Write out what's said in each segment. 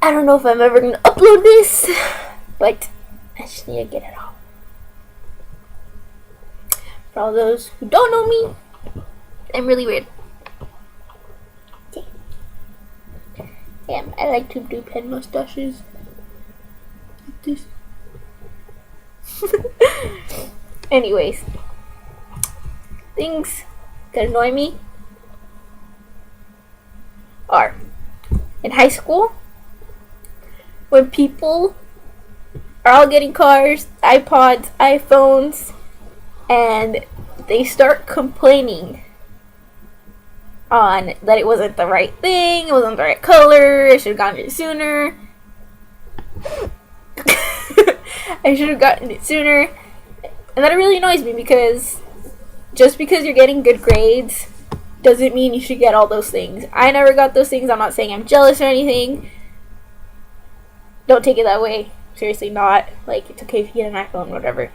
I don't know if I'm ever gonna upload this, but I just need to get it off. For all those who don't know me, I'm really weird. Okay. Damn, I like to do pen mustaches. Like this. Anyways, things that annoy me are in high school when people are all getting cars, iPods, iPhones, and they start complaining on that it wasn't the right thing, it wasn't the right color, I should have gotten it sooner. I should have gotten it sooner. And that really annoys me because just because you're getting good grades doesn't mean you should get all those things. I never got those things. I'm not saying I'm jealous or anything. Don't take it that way. Seriously not. Like, it's okay if you get an iPhone, whatever.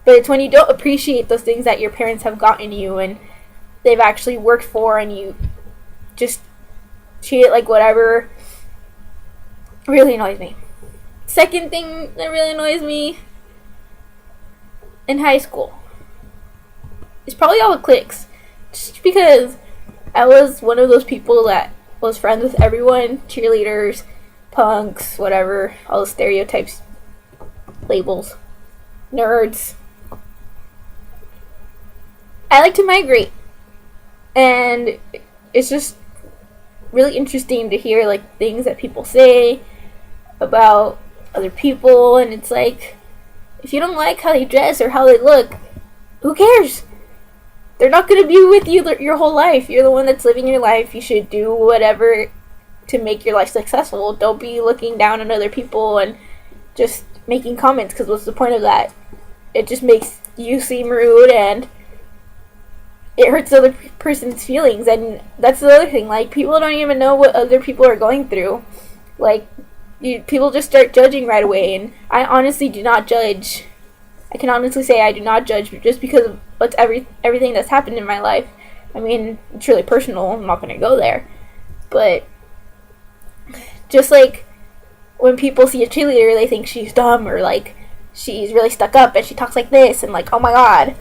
But it's when you don't appreciate those things that your parents have gotten you and they've actually worked for and you just treat it like whatever. It really annoys me. Second thing that really annoys me in high school is probably all the cliques. Just because I was one of those people that was friends with everyone, cheerleaders, punks, whatever, all the stereotypes, labels, nerds. I like to migrate, and it's just really interesting to hear like things that people say about other people, and it's like, if you don't like how they dress or how they look, who cares? They're not going to be with you your whole life. You're the one that's living your life. You should do whatever to make your life successful. Don't be looking down on other people and just making comments, because what's the point of that? It just makes you seem rude and it hurts the other person's feelings. And that's the other thing. Like, people don't even know what other people are going through. Like, people just start judging right away, and I honestly do not judge. I can honestly say I do not judge just because of what's everything that's happened in my life. I mean, it's really personal. I'm not going to go there. But just like when people see a cheerleader, they think she's dumb or like she's really stuck up and she talks like this and like, oh my god.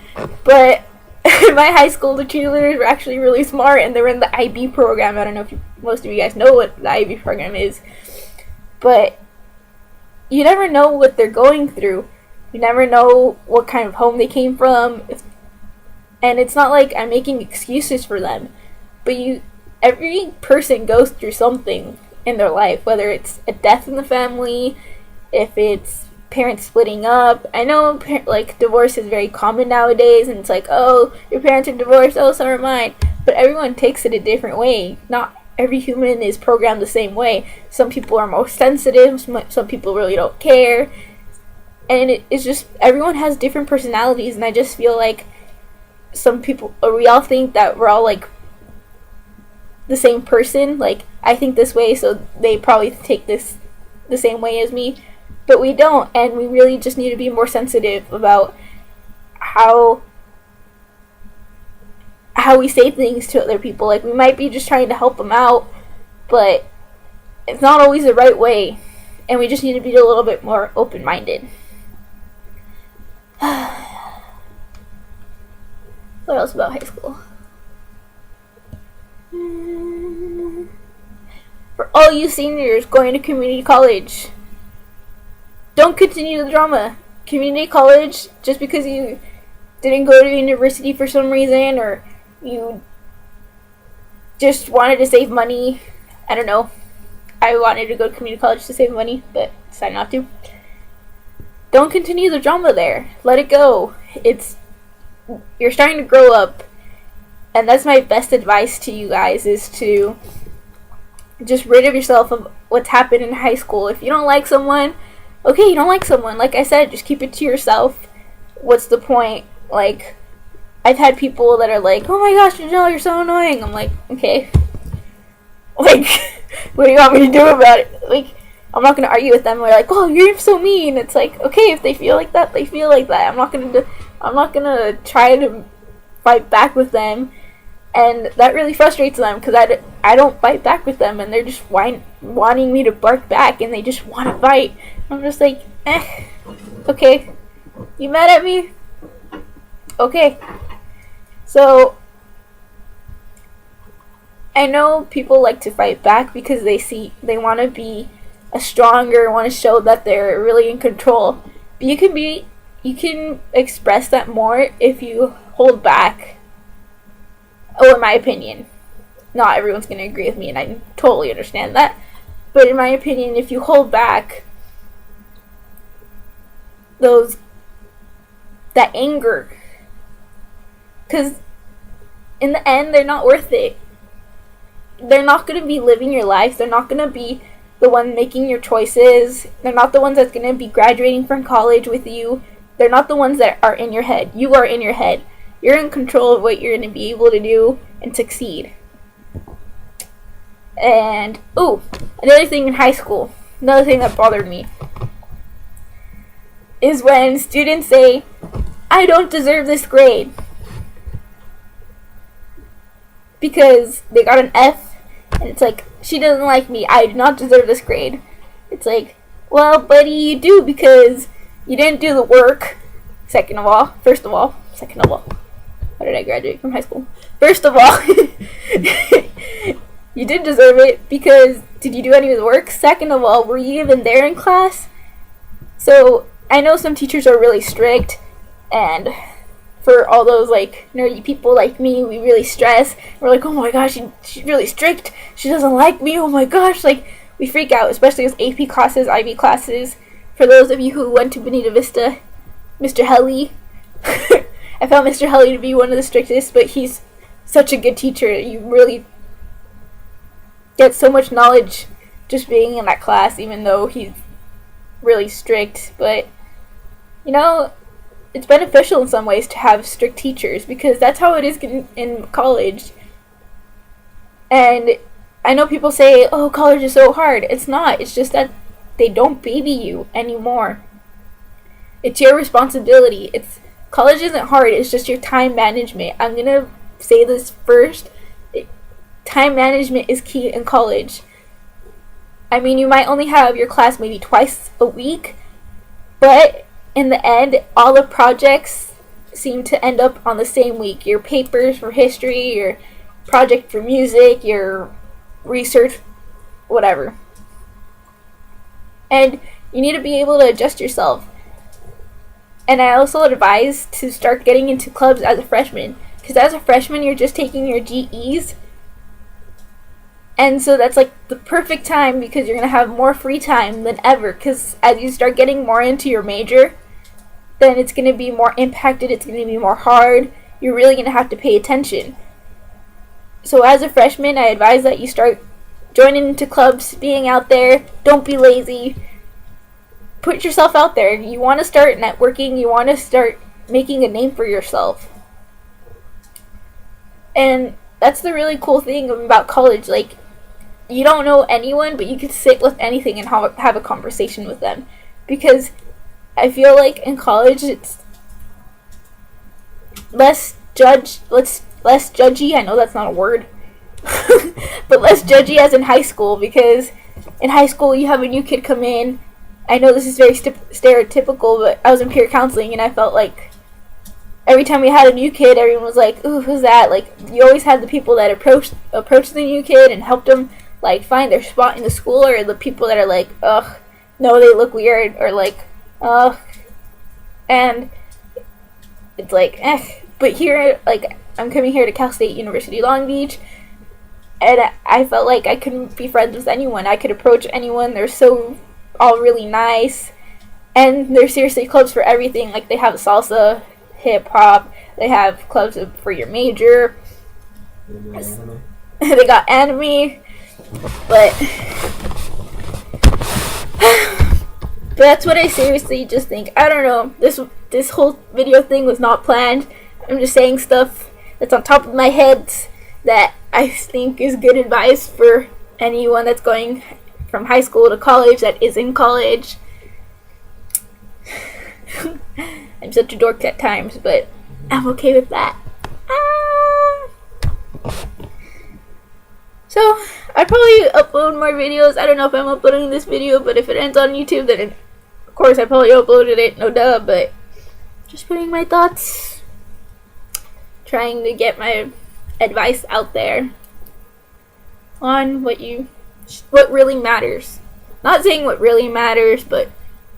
But in my high school, the cheerleaders were actually really smart and they were in the IB program. I don't know if most of you guys know what the IB program is. But you never know what they're going through. You never know what kind of home they came from. And it's not like I'm making excuses for them. But every person goes through something in their life. Whether it's a death in the family, if it's parents splitting up. I know like divorce is very common nowadays. And it's like, oh, your parents are divorced, oh, so are mine. But everyone takes it a different way. Not every human is programmed the same way. Some people are more sensitive, some people really don't care, and it's just everyone has different personalities. And I just feel like some people, we all think that we're all like the same person. Like, I think this way, so they probably take this the same way as me, but we don't. And we really just need to be more sensitive about how we say things to other people. Like, we might be just trying to help them out, but it's not always the right way, and we just need to be a little bit more open-minded. What else about high school? For all you seniors going to community college, don't continue the drama. Community college, just because you didn't go to university for some reason, or you just wanted to save money. I don't know. I wanted to go to community college to save money, but decided not to. Don't continue the drama there. Let it go. You're starting to grow up. And that's my best advice to you guys, is to just rid of yourself of what's happened in high school. If you don't like someone, okay, you don't like someone. Like I said, just keep it to yourself. What's the point? Like, I've had people that are like, oh my gosh, Janelle, you're so annoying. I'm like, okay. Like, what do you want me to do about it? Like, I'm not going to argue with them. They're like, oh, you're so mean. It's like, okay, if they feel like that, they feel like that. I'm not going to try to fight back with them. And that really frustrates them because I don't fight back with them, and they're just wanting me to bark back, and they just want to fight. I'm just like, okay, you mad at me? Okay. So I know people like to fight back because they want to be a stronger, want to show that they're really in control. But you can express that more if you hold back. Oh, in my opinion. Not everyone's going to agree with me, and I totally understand that. But in my opinion, if you hold back that anger, because in the end, they're not worth it. They're not going to be living your life. They're not going to be the one making your choices. They're not the ones that's going to be graduating from college with you. They're not the ones that are in your head. You are in your head. You're in control of what you're going to be able to do and succeed. And, another thing in high school, another thing that bothered me, is when students say, I don't deserve this grade. Because they got an F, and it's like, she doesn't like me, I do not deserve this grade. It's like, well, buddy, you do, because you didn't do the work. First of all, how did I graduate from high school? First of all, you did deserve it, because did you do any of the work? Second of all, were you even there in class? So, I know some teachers are really strict, and for all those, like, nerdy people like me, we really stress. We're like, oh my gosh, she's really strict. She doesn't like me. Oh my gosh. Like, we freak out, especially with AP classes, IB classes. For those of you who went to Bonita Vista, Mr. Helly. I found Mr. Helly to be one of the strictest, but he's such a good teacher. You really get so much knowledge just being in that class, even though he's really strict. But, you know, it's beneficial in some ways to have strict teachers, because that's how it is in college. And I know people say, oh, college is so hard. It's not. It's just that they don't baby you anymore. It's your responsibility. College isn't hard. It's just your time management. I'm going to say this first. Time management is key in college. I mean, you might only have your class maybe twice a week, but in the end, all the projects seem to end up on the same week. Your papers for history, your project for music, your research, whatever. And you need to be able to adjust yourself. And I also advise to start getting into clubs as a freshman, because as a freshman, you're just taking your GEs. And so that's like the perfect time, because you're going to have more free time than ever, because as you start getting more into your major, then it's going to be more impacted, it's going to be more hard, you're really going to have to pay attention. So as a freshman, I advise that you start joining into clubs, being out there, don't be lazy, put yourself out there. You want to start networking, you want to start making a name for yourself. And that's the really cool thing about college. Like, you don't know anyone, but you can sit with anything and have a conversation with them. Because I feel like in college it's less judgy. I know that's not a word. But less judgy as in high school, because in high school you have a new kid come in. I know this is very stereotypical, but I was in peer counseling, and I felt like every time we had a new kid, everyone was like, ooh, who's that? Like, you always had the people that approached the new kid and helped them, like, find their spot in the school, or the people that are like, ugh, no, they look weird, or like, ugh. And it's like, But here, like, I'm coming here to Cal State University Long Beach, and I felt like I couldn't be friends with anyone. I could approach anyone. They're so all really nice, and they're seriously clubs for everything. Like, they have salsa, hip hop, they have clubs for your major. They got anime, but that's what I seriously just think. I don't know. This whole video thing was not planned. I'm just saying stuff that's on top of my head that I think is good advice for anyone that's going from high school to college, that is in college. I'm such a dork at times, but I'm okay with that. So, I probably upload more videos. I don't know if I'm uploading this video, but if it ends on YouTube, then of course I probably uploaded it, no duh, but just putting my thoughts, trying to get my advice out there on what really matters. Not saying what really matters, but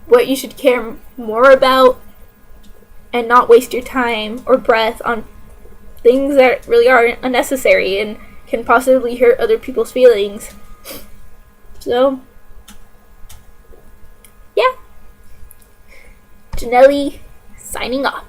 what you should care more about, and not waste your time or breath on things that really are unnecessary and can possibly hurt other people's feelings. So, yeah. Janelli signing off.